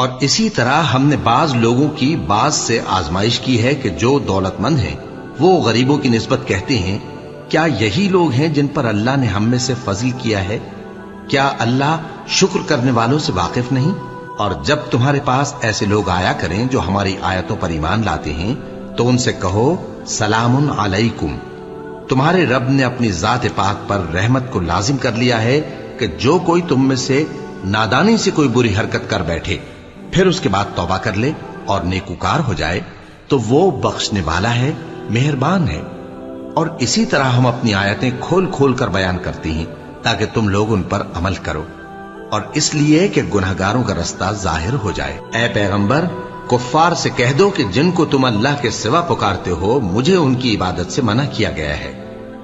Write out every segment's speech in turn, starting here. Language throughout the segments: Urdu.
اور اسی طرح ہم نے بعض لوگوں کی بعض سے آزمائش کی ہے کہ جو دولت مند ہیں وہ غریبوں کی نسبت کہتے ہیں کیا یہی لوگ ہیں جن پر اللہ نے ہم میں سے فضل کیا ہے؟ کیا اللہ شکر کرنے والوں سے واقف نہیں؟ اور جب تمہارے پاس ایسے لوگ آیا کریں جو ہماری آیتوں پر ایمان لاتے ہیں تو ان سے کہو سلام علیکم، تمہارے رب نے اپنی ذات پاک پر رحمت کو لازم کر لیا ہے کہ جو کوئی تم میں سے نادانی سے کوئی بری حرکت کر بیٹھے پھر اس کے بعد توبہ کر لے اور نیکوکار ہو جائے تو وہ بخشنے والا ہے، مہربان ہے۔ اور اسی طرح ہم اپنی آیتیں کھول کھول کر بیان کرتی ہیں تاکہ تم لوگ ان پر عمل کرو، اور اس لیے کہ گنہگاروں کا رستہ ظاہر ہو جائے۔ اے پیغمبر، کفار سے کہہ دو کہ جن کو تم اللہ کے سوا پکارتے ہو مجھے ان کی عبادت سے منع کیا گیا ہے۔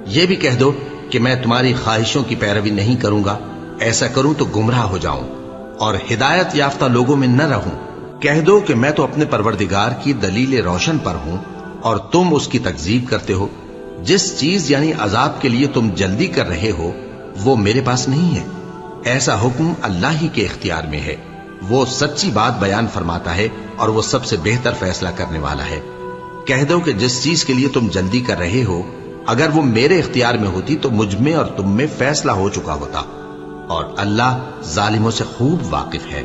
یہ بھی کہہ دو کہ میں تمہاری خواہشوں کی پیروی نہیں کروں گا، ایسا کروں تو گمراہ ہو جاؤں اور ہدایت یافتہ لوگوں میں نہ رہوں۔ کہہ دو کہ میں تو اپنے پروردگار کی دلیل روشن پر ہوں اور تم اس کی تکذیب کرتے ہو۔ جس چیز یعنی عذاب کے لیے تم جلدی کر رہے ہو وہ میرے پاس نہیں ہے، ایسا حکم اللہ ہی کے اختیار میں ہے۔ وہ سچی بات بیان فرماتا ہے اور وہ سب سے بہتر فیصلہ کرنے والا ہے۔ کہہ دو کہ جس چیز کے لیے تم جلدی کر رہے ہو اگر وہ میرے اختیار میں ہوتی تو مجھ میں اور تم میں فیصلہ ہو چکا ہوتا، اور اللہ ظالموں سے خوب واقف ہے۔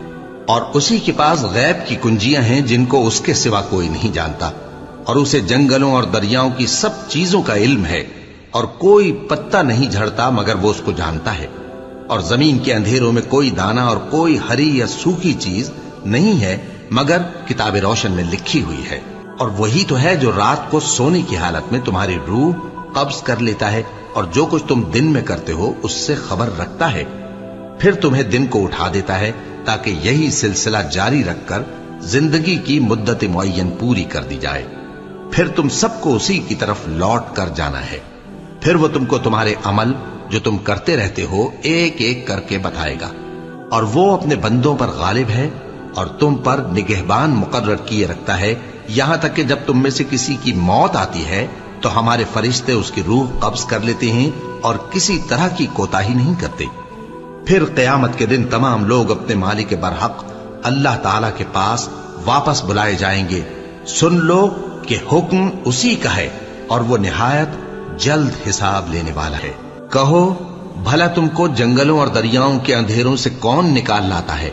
اور اسی کے پاس غیب کی کنجیاں ہیں جن کو اس کے سوا کوئی نہیں جانتا، اور اسے جنگلوں اور دریاؤں کی سب چیزوں کا علم ہے، اور کوئی پتا نہیں جھڑتا مگر وہ اس کو جانتا ہے، اور زمین کے اندھیروں میں کوئی دانا اور کوئی ہری یا سوکھی چیز نہیں ہے مگر کتاب روشن میں لکھی ہوئی ہے۔ اور وہی تو ہے جو رات کو سونے کی حالت میں تمہاری روح قبض کر لیتا ہے اور جو کچھ تم دن میں کرتے ہو اس سے خبر رکھتا ہے، پھر تمہیں دن کو اٹھا دیتا ہے تاکہ یہی سلسلہ جاری رکھ کر زندگی کی مدت معین پوری کر دی جائے، پھر تم سب کو اسی کی طرف لوٹ کر جانا ہے۔ پھر وہ تم کو تمہارے عمل جو تم کرتے رہتے ہو ایک ایک کر کے بتائے گا، اور وہ اپنے بندوں پر غالب ہے اور تم پر نگہبان مقرر کیے رکھتا ہے، یہاں تک کہ جب تم میں سے کسی کی موت آتی ہے تو ہمارے فرشتے اس کی روح قبض کر لیتے ہیں اور کسی طرح کی کوتاہی نہیں کرتے۔ پھر قیامت کے دن تمام لوگ اپنے مالک برحق اللہ تعالی کے پاس واپس بلائے جائیں گے۔ سن لو کہ حکم اسی کا ہے اور وہ نہایت جلد حساب لینے والا ہے۔ کہو بھلا تم کو جنگلوں اور دریاؤں کے اندھیروں سے کون نکال لاتا ہے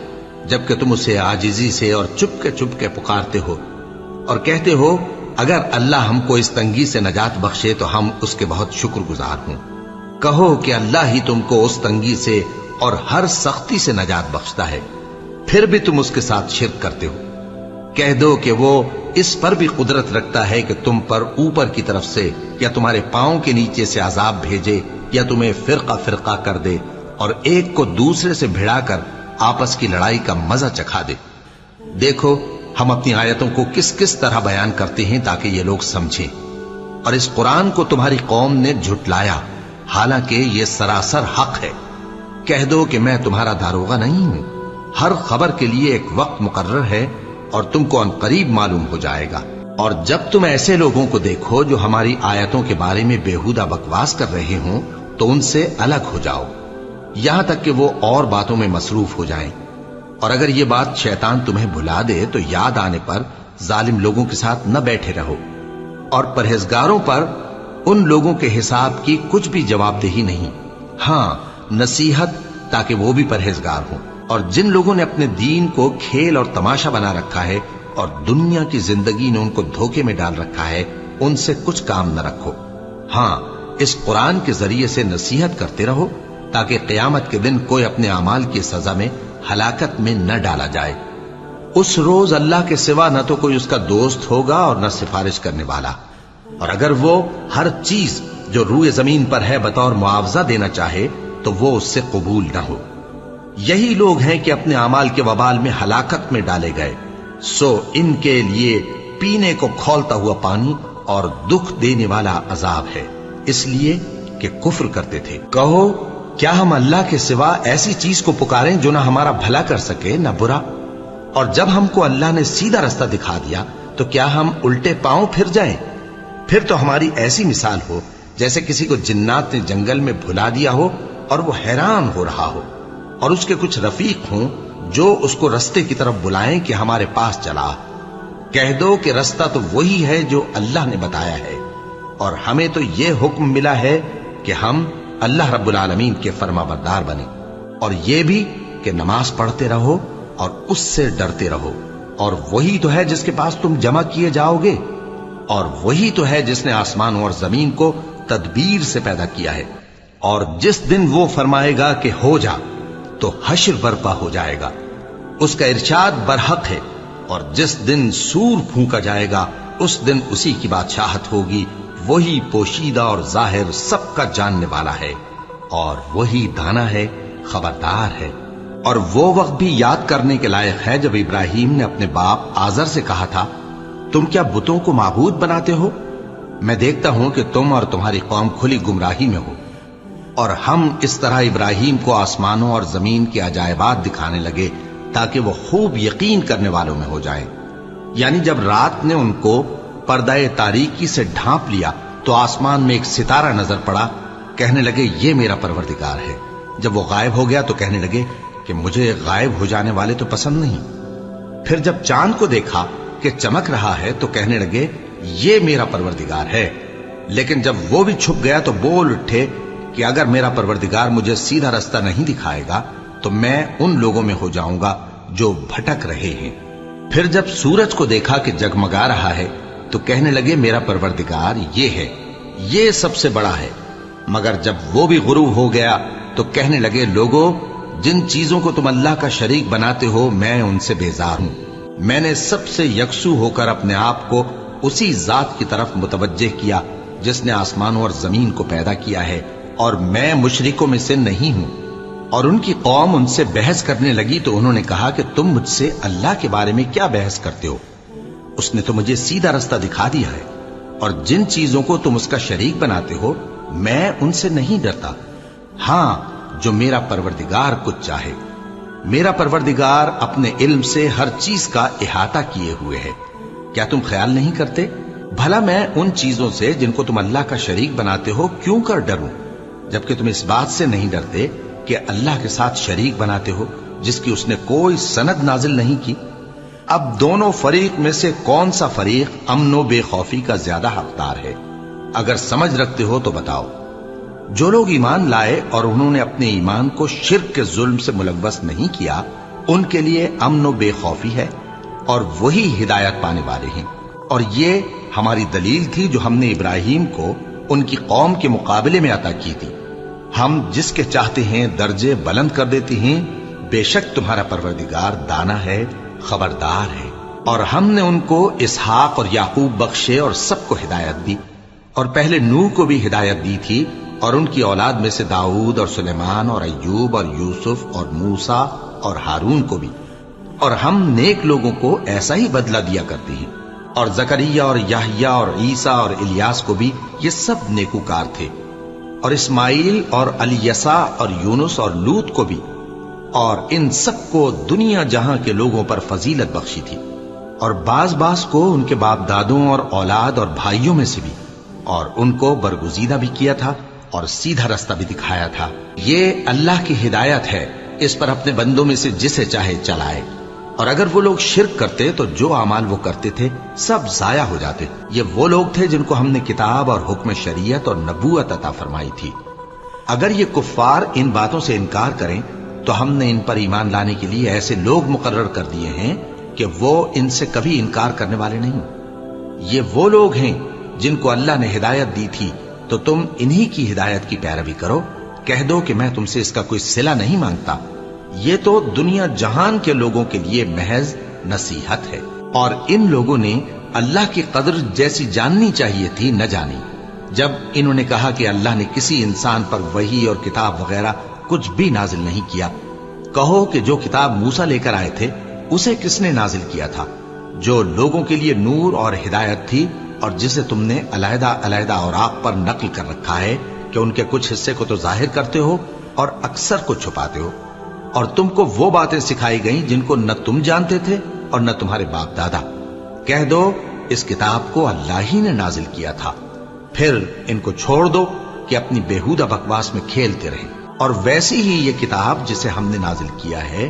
جبکہ تم اسے عاجزی سے اور چپ کے پکارتے ہو اور کہتے ہو اگر اللہ ہم کو اس تنگی سے نجات بخشے تو ہم اس کے بہت شکر گزار ہوں۔ کہو کہ اللہ ہی تم کو اس تنگی سے اور ہر سختی سے نجات بخشتا ہے، پھر بھی تم اس کے ساتھ شرک کرتے ہو۔ کہہ دو کہ وہ اس پر بھی قدرت رکھتا ہے کہ تم پر اوپر کی طرف سے یا تمہارے پاؤں کے نیچے سے عذاب بھیجے یا تمہیں فرقہ فرقہ کر دے اور ایک کو دوسرے سے بھڑا کر آپس کی لڑائی کا مزہ چکھا دے۔ دیکھو ہم اپنی آیتوں کو کس کس طرح بیان کرتے ہیں تاکہ یہ لوگ سمجھیں، اور اس قرآن کو تمہاری قوم نے جھٹلایا حالانکہ یہ سراسر حق ہے۔ کہہ دو کہ میں تمہارا داروغہ نہیں ہوں، ہر خبر کے لیے ایک وقت مقرر ہے اور تم کو ان قریب معلوم ہو جائے گا۔ اور جب تم ایسے لوگوں کو دیکھو جو ہماری آیتوں کے بارے میں بےہودہ بکواس کر رہے ہوں تو ان سے الگ ہو جاؤ یہاں تک کہ وہ اور باتوں میں مصروف ہو جائیں، اور اگر یہ بات شیطان تمہیں بھلا دے تو یاد آنے پر ظالم لوگوں کے ساتھ نہ بیٹھے رہو، اور پرہیزگاروں پر ان لوگوں کے حساب کی کچھ بھی جواب دہی نہیں، ہاں نصیحت تاکہ وہ بھی پرہیزگار ہوں۔ اور جن لوگوں نے اپنے دین کو کھیل اور تماشا بنا رکھا ہے اور دنیا کی زندگی نے ان کو دھوکے میں ڈال رکھا ہے ان سے کچھ کام نہ رکھو، ہاں اس قرآن کے ذریعے سے نصیحت کرتے رہو تاکہ قیامت کے دن کوئی اپنے اعمال کی سزا میں ہلاکت میں نہ ڈالا جائے۔ اس روز اللہ کے سوا نہ تو کوئی اس کا دوست ہوگا اور نہ سفارش کرنے والا، اور اگر وہ ہر چیز جو روئے زمین پر ہے بطور معاوضہ دینا چاہے تو وہ اس سے قبول نہ ہو۔ یہی لوگ ہیں کہ اپنے اعمال کے وبال میں ہلاکت میں ڈالے گئے، سو ان کے لیے پینے کو کھولتا ہوا پانی اور دکھ دینے والا عذاب ہے، اس لیے کہ کفر کرتے تھے۔ کہو کیا ہم اللہ کے سوا ایسی چیز کو پکاریں جو نہ ہمارا بھلا کر سکے نہ برا؟ اور جب ہم کو اللہ نے سیدھا رستہ دکھا دیا تو کیا ہم الٹے پاؤں پھر جائیں؟ پھر تو ہماری ایسی مثال ہو جیسے کسی کو جنات نے جنگل میں بھلا دیا ہو اور وہ حیران ہو رہا ہو، اور اس کے کچھ رفیق ہوں جو اس کو رستے کی طرف بلائیں کہ ہمارے پاس چلا۔ کہہ دو کہ رستہ تو وہی ہے جو اللہ نے بتایا ہے، اور ہمیں تو یہ حکم ملا ہے کہ ہم اللہ رب العالمین کے فرما بردار بنیں، اور یہ بھی کہ نماز پڑھتے رہو اور اس سے ڈرتے رہو، اور وہی تو ہے جس کے پاس تم جمع کیے جاؤ گے، اور وہی تو ہے جس نے آسمانوں اور زمین کو تدبیر سے پیدا کیا ہے، اور جس دن وہ فرمائے گا کہ ہو جا تو حشر برپا ہو جائے گا، اس کا ارشاد برحق ہے، اور جس دن سور پھونکا جائے گا اس دن اسی کی بادشاہت ہوگی، وہی پوشیدہ اور ظاہر سب کا جاننے والا ہے، اور وہی دانا ہے، خبردار ہے۔ اور وہ وقت بھی یاد کرنے کے لائق ہے جب ابراہیم نے اپنے باپ آزر سے کہا تھا، تم کیا بتوں کو معبود بناتے ہو؟ میں دیکھتا ہوں کہ تم اور تمہاری قوم کھلی گمراہی میں ہو۔ اور ہم اس طرح ابراہیم کو آسمانوں اور زمین کے عجائبات دکھانے لگے تاکہ وہ خوب یقین کرنے والوں میں ہو جائیں۔ یعنی جب رات نے ان کو پردہ تاریکی سے ڈھانپ لیا تو آسمان میں ایک ستارہ نظر پڑا، کہنے لگے یہ میرا پروردگار ہے۔ جب وہ غائب ہو گیا تو کہنے لگے کہ مجھے غائب ہو جانے والے تو پسند نہیں۔ پھر جب چاند کو دیکھا کہ چمک رہا ہے تو کہنے لگے یہ میرا پروردگار ہے۔ لیکن جب وہ بھی چھپ گیا تو بول اٹھے کہ اگر میرا پروردگار مجھے سیدھا رستہ نہیں دکھائے گا تو میں ان لوگوں میں ہو جاؤں گا جو بھٹک رہے ہیں۔ پھر جب سورج کو دیکھا کہ جگمگا رہا ہے تو کہنے لگے میرا پروردگار یہ ہے، یہ سب سے بڑا ہے۔ مگر جب وہ بھی غروب ہو گیا تو کہنے لگے لوگو، جن چیزوں کو تم اللہ کا شریک بناتے ہو میں ان سے بیزار ہوں۔ میں نے سب سے یکسو ہو کر اپنے آپ کو اسی ذات کی طرف متوجہ کیا جس نے آسمانوں اور زمین کو پیدا کیا ہے، اور میں مشرکوں میں سے نہیں ہوں۔ اور ان کی قوم ان سے بحث کرنے لگی تو انہوں نے کہا کہ تم مجھ سے اللہ کے بارے میں کیا بحث کرتے ہو؟ اس نے تو مجھے سیدھا رستہ دکھا دیا ہے، اور جن چیزوں کو تم اس کا شریک بناتے ہو میں ان سے نہیں ڈرتا، ہاں جو میرا پروردگار کچھ چاہے۔ میرا پروردگار اپنے علم سے ہر چیز کا احاطہ کیے ہوئے ہے۔ کیا تم خیال نہیں کرتے؟ بھلا میں ان چیزوں سے جن کو تم اللہ کا شریک بناتے ہو کیوں کر ڈروں، جبکہ تم اس بات سے نہیں ڈرتے کہ اللہ کے ساتھ شریک بناتے ہو جس کی اس نے کوئی سند نازل نہیں کی۔ اب دونوں فریق میں سے کون سا فریق امن و بے خوفی کا زیادہ حقدار ہے؟ اگر سمجھ رکھتے ہو تو بتاؤ۔ جو لوگ ایمان لائے اور انہوں نے اپنے ایمان کو شرک کے ظلم سے ملوث نہیں کیا، ان کے لیے امن و بے خوفی ہے، اور وہی ہدایت پانے والے ہیں۔ اور یہ ہماری دلیل تھی جو ہم نے ابراہیم کو ان کی قوم کے مقابلے میں عطا کی تھی۔ ہم جس کے چاہتے ہیں درجے بلند کر دیتے ہیں، بے شک تمہارا پروردگار دانا ہے، خبردار ہے۔ اور ہم نے ان کو اسحاق اور یعقوب بخشے اور سب کو ہدایت دی، اور پہلے نوح کو بھی ہدایت دی تھی، اور ان کی اولاد میں سے داؤد اور سلیمان اور ایوب اور یوسف اور موسیٰ اور ہارون کو بھی۔ اور ہم نیک لوگوں کو ایسا ہی بدلہ دیا کرتے ہیں، اور زکریا اور یحییٰ اور عیسیٰ اور الیاس کو بھی، یہ سب نیکوکار تھے، اور اسماعیل اور الیسع اور یونس اور لوط کو بھی، اور ان سب کو دنیا جہاں کے لوگوں پر فضیلت بخشی تھی، اور بعض کو ان کے باپ دادوں اور اولاد اور بھائیوں میں سے بھی، اور ان کو برگزیدہ بھی کیا تھا اور سیدھا رستہ بھی دکھایا تھا۔ یہ اللہ کی ہدایت ہے، اس پر اپنے بندوں میں سے جسے چاہے چلائے۔ اور اگر وہ لوگ شرک کرتے تو جو اعمال وہ کرتے تھے سب ضائع ہو جاتے۔ یہ وہ لوگ تھے جن کو ہم نے کتاب اور حکم شریعت اور نبوت عطا فرمائی تھی۔ اگر یہ کفار ان باتوں سے انکار کریں تو ہم نے ان پر ایمان لانے کے لیے ایسے لوگ مقرر کر دیے ہیں کہ وہ ان سے کبھی انکار کرنے والے نہیں۔ یہ وہ لوگ ہیں جن کو اللہ نے ہدایت دی تھی، تو تم انہی کی ہدایت کی پیروی کرو۔ کہہ دو کہ میں تم سے اس کا کوئی صلہ نہیں مانگتا، یہ تو دنیا جہان کے لوگوں کے لیے محض نصیحت ہے۔ اور ان لوگوں نے اللہ کی قدر جیسی جاننی چاہیے تھی نہ جانی۔ جب انہوں نے کہا کہ اللہ نے کسی انسان پر وحی اور کتاب وغیرہ کچھ بھی نازل نہیں کیا، کہو کہ جو کتاب موسیٰ لے کر آئے تھے اسے کس نے نازل کیا تھا، جو لوگوں کے لیے نور اور ہدایت تھی، اور جسے تم نے علیحدہ علیحدہ اوراق پر نقل کر رکھا ہے کہ ان کے کچھ حصے کو تو ظاہر کرتے ہو اور اکثر کو چھپاتے ہو۔ اور تم کو وہ باتیں سکھائی گئیں جن کو نہ تم جانتے تھے اور نہ تمہارے باپ دادا۔ کہہ دو اس کتاب کو اللہ ہی نے نازل کیا تھا، پھر ان کو چھوڑ دو کہ اپنی بیہودہ بکواس میں کھیلتے رہیں۔ اور ویسی ہی یہ کتاب جسے ہم نے نازل کیا ہے